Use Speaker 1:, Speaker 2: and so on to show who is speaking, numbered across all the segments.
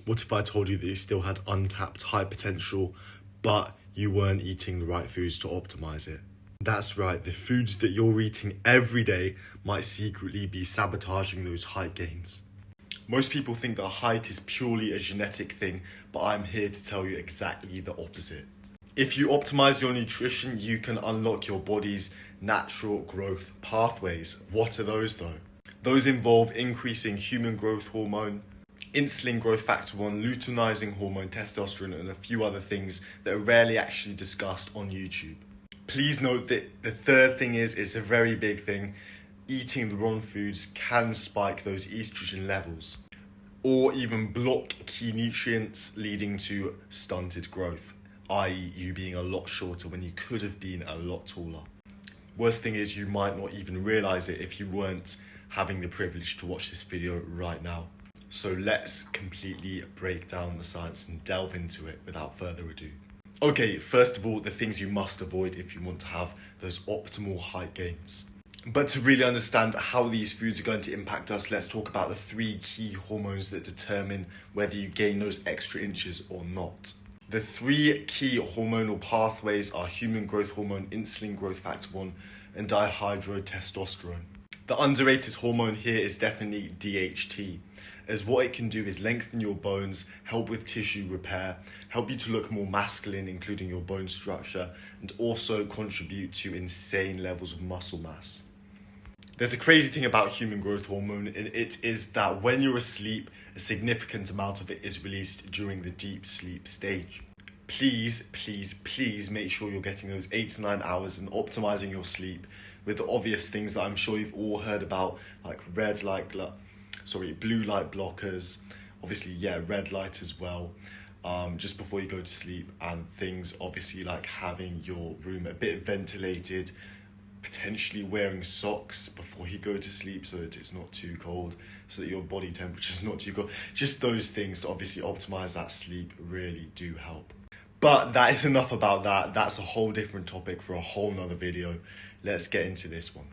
Speaker 1: What if I told you that you still had untapped high potential, but you weren't eating the right foods to optimize it? That's right, the foods that you're eating every day might secretly be sabotaging those height gains. Most people think that height is purely a genetic thing, but I'm here to tell you exactly the opposite. If you optimize your nutrition, you can unlock your body's natural growth pathways. What are those though? Those involve increasing human growth hormone, insulin growth factor 1, luteinizing hormone, testosterone, and a few other things that are rarely actually discussed on YouTube. Please note that the third thing it's a very big thing. Eating the wrong foods can spike those estrogen levels or even block key nutrients, leading to stunted growth, i.e. you being a lot shorter when you could have been a lot taller. Worst thing is you might not even realize it if you weren't having the privilege to watch this video right now. So let's completely break down the science and delve into it without further ado. Okay, first of all, the things you must avoid if you want to have those optimal height gains. But to really understand how these foods are going to impact us, let's talk about the 3 key hormones that determine whether you gain those extra inches or not. The 3 key hormonal pathways are human growth hormone, insulin growth factor 1, and dihydrotestosterone. The underrated hormone here is definitely DHT, as what it can do is lengthen your bones, help with tissue repair, help you to look more masculine, including your bone structure, and also contribute to insane levels of muscle mass. There's a crazy thing about human growth hormone, and it is that when you're asleep, a significant amount of it is released during the deep sleep stage. Please make sure you're getting those 8 to 9 hours and optimizing your sleep with the obvious things that I'm sure you've all heard about, like blue light blockers, obviously red light as well, just before you go to sleep, and things obviously like having your room a bit ventilated, potentially wearing socks before you go to sleep so that it's not too cold, so that your body temperature is not too cold. Just those things to obviously optimize that sleep really do help. But that is enough about that. That's a whole different topic for a whole nother video. Let's get into this one.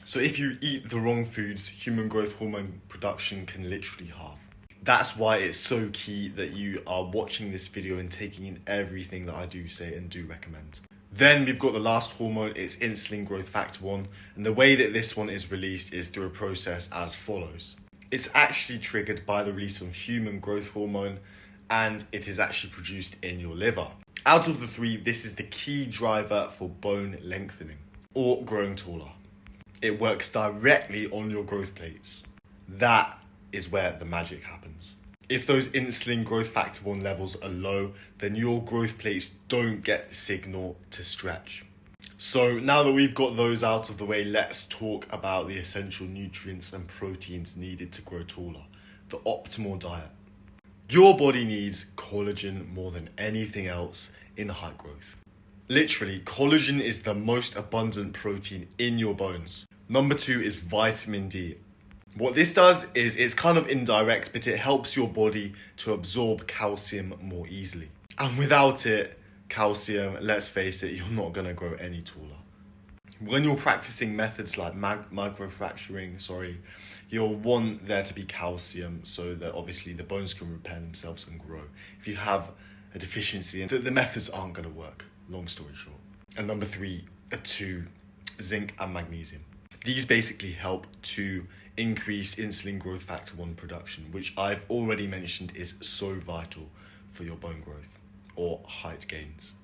Speaker 1: So if you eat the wrong foods, human growth hormone production can literally halve. That's why it's so key that you are watching this video and taking in everything that I do say and do recommend. Then we've got the last hormone, it's insulin growth factor 1, and the way that this one is released is through a process as follows. It's actually triggered by the release of human growth hormone, and it is actually produced in your liver. Out of the 3, this is the key driver for bone lengthening or growing taller. It works directly on your growth plates. That is where the magic happens. If those insulin growth factor 1 levels are low, then your growth plates don't get the signal to stretch. So now that we've got those out of the way, let's talk about the essential nutrients and proteins needed to grow taller. The optimal diet. Your body needs collagen more than anything else in height growth. Literally, collagen is the most abundant protein in your bones. Number 2 is vitamin D. What this does is it's kind of indirect, but it helps your body to absorb calcium more easily. And without it, calcium, let's face it, you're not going to grow any taller. When you're practicing methods like microfracturing, you'll want there to be calcium so that obviously the bones can repair themselves and grow. If you have a deficiency, the methods aren't going to work, long story short. And number 3 are 2, zinc and magnesium. These basically help to increase insulin growth factor 1 production, which I've already mentioned is so vital for your bone growth or height gains.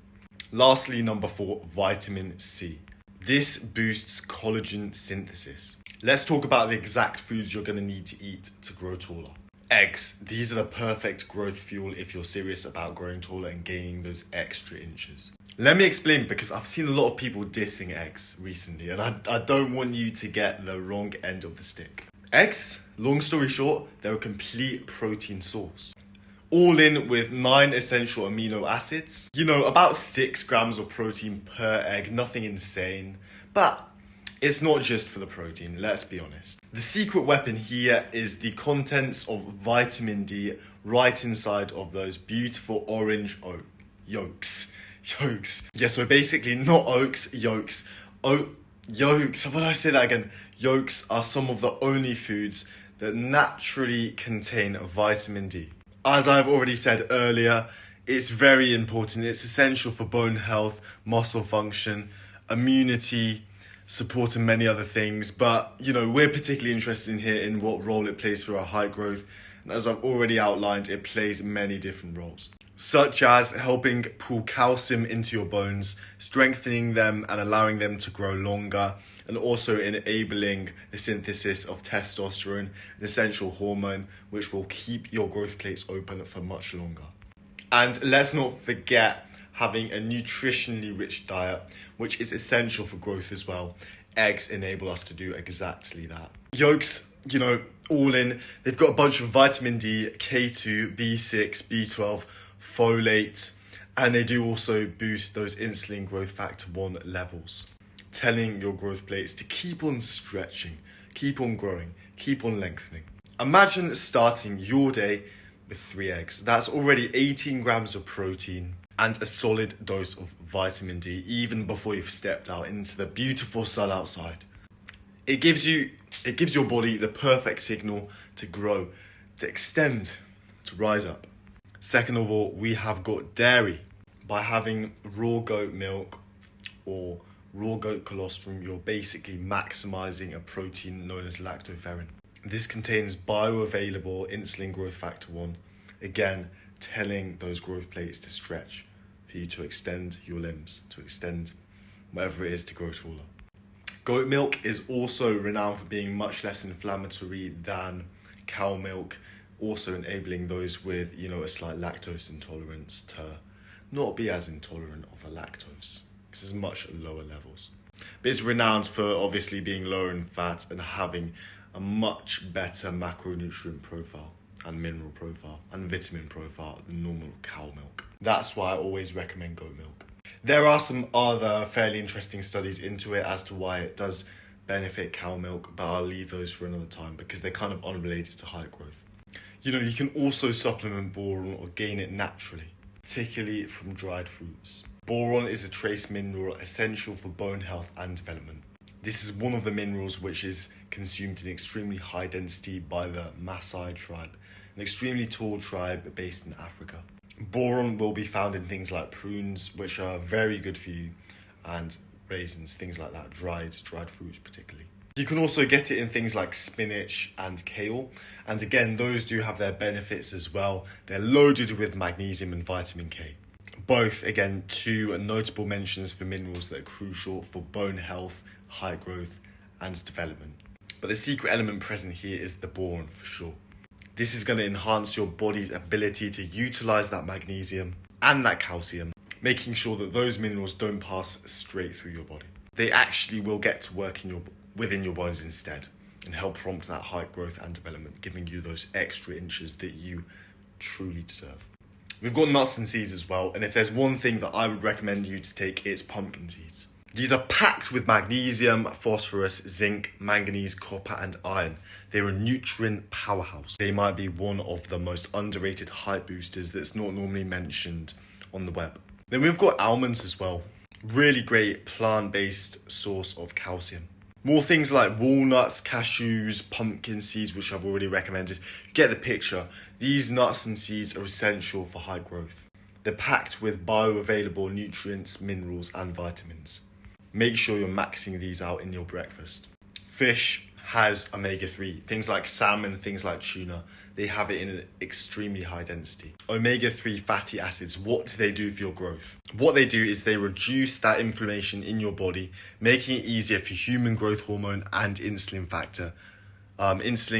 Speaker 1: Lastly, number 4, vitamin C. This boosts collagen synthesis. Let's talk about the exact foods you're going to need to eat to grow taller. Eggs. These are the perfect growth fuel if you're serious about growing taller and gaining those extra inches. Let me explain, because I've seen a lot of people dissing eggs recently, and I don't want you to get the wrong end of the stick. Eggs, long story short, they're a complete protein source. All in with 9 essential amino acids. About 6 grams of protein per egg, nothing insane. But it's not just for the protein, let's be honest. The secret weapon here is the contents of vitamin D right inside of those beautiful orange yolks. Yeah, so basically not oaks, yolks. Yolks, when I say that again, yolks are some of the only foods that naturally contain vitamin D. As I've already said earlier, it's very important. It's essential for bone health, muscle function, immunity, support, and many other things. But, we're particularly interested in here in what role it plays for our height growth. And as I've already outlined, it plays many different roles, such as helping pull calcium into your bones, strengthening them and allowing them to grow longer, and also enabling the synthesis of testosterone, an essential hormone which will keep your growth plates open for much longer. And let's not forget having a nutritionally rich diet, which is essential for growth as well. Eggs enable us to do exactly that. Yolks, all in, they've got a bunch of vitamin D, K2, B6, B12, folate, and they do also boost those insulin growth factor 1 levels, telling your growth plates to keep on stretching, keep on growing, keep on lengthening. Imagine starting your day with 3 eggs. That's already 18 grams of protein and a solid dose of vitamin D, even before you've stepped out into the beautiful sun outside. It gives your body the perfect signal to grow, to extend, to rise up. Second of all, we have got dairy. By having raw goat milk or raw goat colostrum, you're basically maximizing a protein known as lactoferrin. This contains bioavailable insulin growth factor 1, again, telling those growth plates to stretch, for you to extend your limbs, to extend whatever it is to grow taller. Goat milk is also renowned for being much less inflammatory than cow milk, also enabling those with, a slight lactose intolerance to not be as intolerant of the lactose, because it's much lower levels. But it's renowned for obviously being lower in fat and having a much better macronutrient profile and mineral profile and vitamin profile than normal cow milk. That's why I always recommend goat milk. There are some other fairly interesting studies into it as to why it does benefit cow milk, but I'll leave those for another time because they're kind of unrelated to height growth. You can also supplement boron or gain it naturally, particularly from dried fruits. Boron is a trace mineral essential for bone health and development. This is one of the minerals which is consumed in extremely high density by the Maasai tribe, an extremely tall tribe based in Africa. Boron will be found in things like prunes, which are very good for you, and raisins, things like that, dried fruits particularly. You can also get it in things like spinach and kale, and again, those do have their benefits as well. They're loaded with magnesium and vitamin K. Both, again, two notable mentions for minerals that are crucial for bone health, height growth, and development. But the secret element present here is the boron for sure. This is going to enhance your body's ability to utilize that magnesium and that calcium, making sure that those minerals don't pass straight through your body. They actually will get to work within your bones instead and help prompt that height growth and development, giving you those extra inches that you truly deserve. We've got nuts and seeds as well, and if there's one thing that I would recommend you to take, it's pumpkin seeds. These are packed with magnesium, phosphorus, zinc, manganese, copper, and iron. They're a nutrient powerhouse. They might be one of the most underrated height boosters that's not normally mentioned on the web. Then we've got almonds as well. Really great plant-based source of calcium. More things like walnuts, cashews, pumpkin seeds, which I've already recommended. You get the picture. These nuts and seeds are essential for height growth. They're packed with bioavailable nutrients, minerals, and vitamins. Make sure you're maxing these out in your breakfast. Fish has omega-3. Things like salmon, things like tuna, they have it in an extremely high density. Omega-3 fatty acids, what do they do for your growth? What they do is they reduce that inflammation in your body, making it easier for human growth hormone and insulin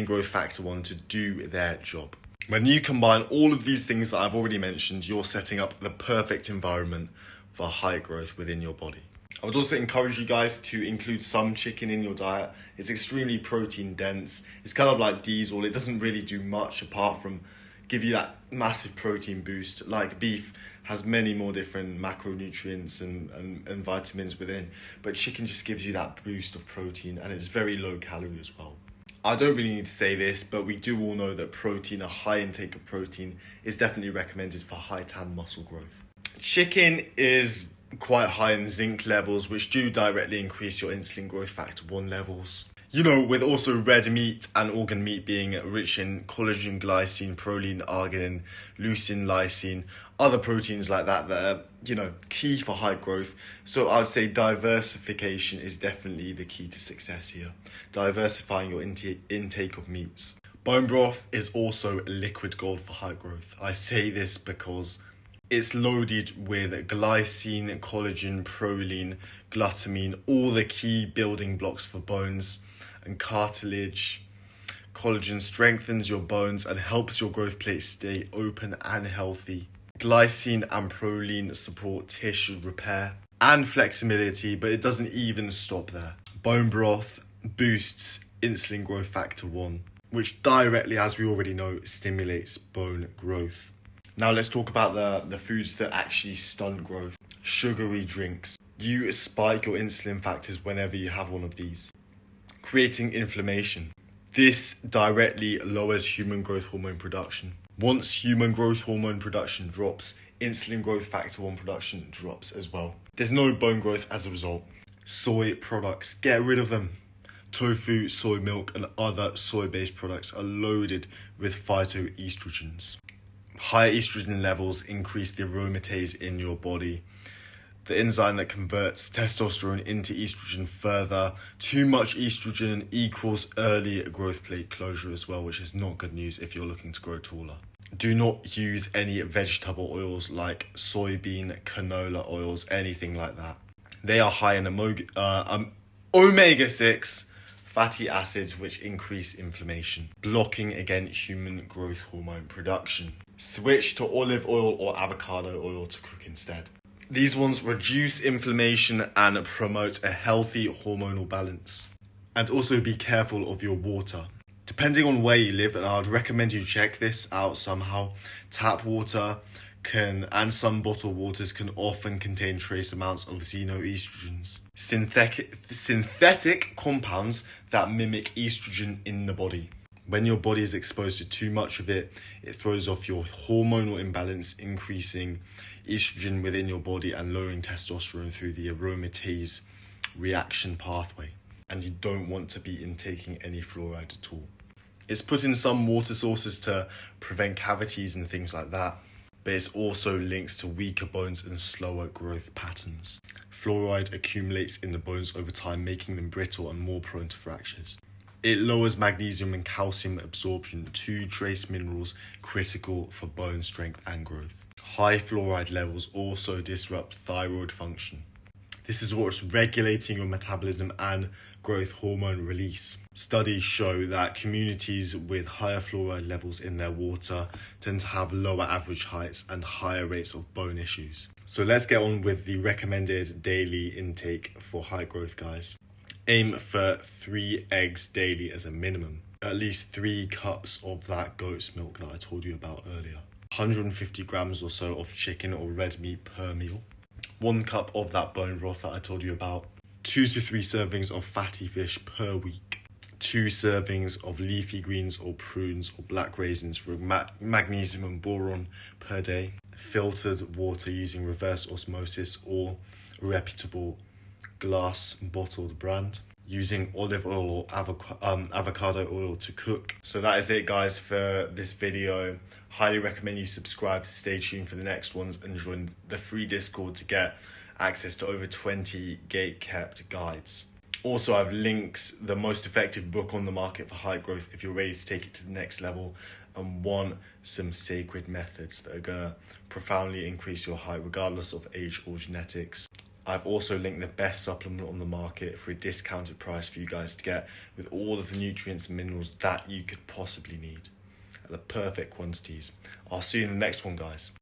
Speaker 1: growth factor 1 to do their job. When you combine all of these things that I've already mentioned, you're setting up the perfect environment for height growth within your body. I would also encourage you guys to include some chicken in your diet. It's extremely protein dense. It's kind of like diesel. It doesn't really do much apart from give you that massive protein boost. Like beef has many more different macronutrients and vitamins within, but chicken just gives you that boost of protein, and it's very low calorie as well. I don't really need to say this, but we do all know that protein, a high intake of protein, is definitely recommended for height and muscle growth. Chicken is quite high in zinc levels, which do directly increase your insulin growth factor 1 levels. You know, with also red meat and organ meat being rich in collagen, glycine, proline, arginine, leucine, lysine, other proteins like that are, you know, key for height growth. So I'd say diversification is definitely the key to success here. Diversifying your intake of meats. Bone broth is also liquid gold for height growth. I say this because it's loaded with glycine, collagen, proline, glutamine, all the key building blocks for bones and cartilage. Collagen strengthens your bones and helps your growth plates stay open and healthy. Glycine and proline support tissue repair and flexibility, but it doesn't even stop there. Bone broth boosts insulin growth factor 1, which directly, as we already know, stimulates bone growth. Now let's talk about the foods that actually stunt growth. Sugary drinks. You spike your insulin factors whenever you have one of these, creating inflammation. This directly lowers human growth hormone production. Once human growth hormone production drops, insulin growth factor 1 production drops as well. There's no bone growth as a result. Soy products, get rid of them. Tofu, soy milk, and other soy-based products are loaded with phytoestrogens. Higher estrogen levels increase the aromatase in your body, the enzyme that converts testosterone into estrogen further. Too much estrogen equals early growth plate closure as well, which is not good news if you're looking to grow taller. Do not use any vegetable oils like soybean, canola oils, anything like that. They are high in omega-6 fatty acids, which increase inflammation, blocking again human growth hormone production. Switch to olive oil or avocado oil to cook instead. These ones reduce inflammation and promote a healthy hormonal balance. And also be careful of your water. Depending on where you live, and I would recommend you check this out somehow, tap water and some bottled waters can often contain trace amounts of xenoestrogens, synthetic compounds that mimic estrogen in the body. When your body is exposed to too much of it, it throws off your hormonal imbalance, increasing estrogen within your body and lowering testosterone through the aromatase reaction pathway. And you don't want to be intaking any fluoride at all. It's put in some water sources to prevent cavities and things like that, but it's also links to weaker bones and slower growth patterns. Fluoride accumulates in the bones over time, making them brittle and more prone to fractures. It lowers magnesium and calcium absorption, two trace minerals critical for bone strength and growth. High fluoride levels also disrupt thyroid function. This is what's regulating your metabolism and growth hormone release. Studies show that communities with higher fluoride levels in their water tend to have lower average heights and higher rates of bone issues. So let's get on with the recommended daily intake for height growth, guys. Aim for 3 eggs daily as a minimum. At least 3 cups of that goat's milk that I told you about earlier. 150 grams or so of chicken or red meat per meal. 1 cup of that bone broth that I told you about. 2 to 3 servings of fatty fish per week. 2 servings of leafy greens or prunes or black raisins for magnesium and boron per day. Filtered water using reverse osmosis or reputable glass bottled brand. Using olive oil or avocado oil to cook. So that is it, guys, for this video. Highly recommend you subscribe to stay tuned for the next ones and join the free Discord to get access to over 20 gate-kept guides. Also, I've linked the most effective book on the market for height growth if you're ready to take it to the next level and want some sacred methods that are going to profoundly increase your height regardless of age or genetics. I've also linked the best supplement on the market for a discounted price for you guys to get with all of the nutrients and minerals that you could possibly need at the perfect quantities. I'll see you in the next one, guys.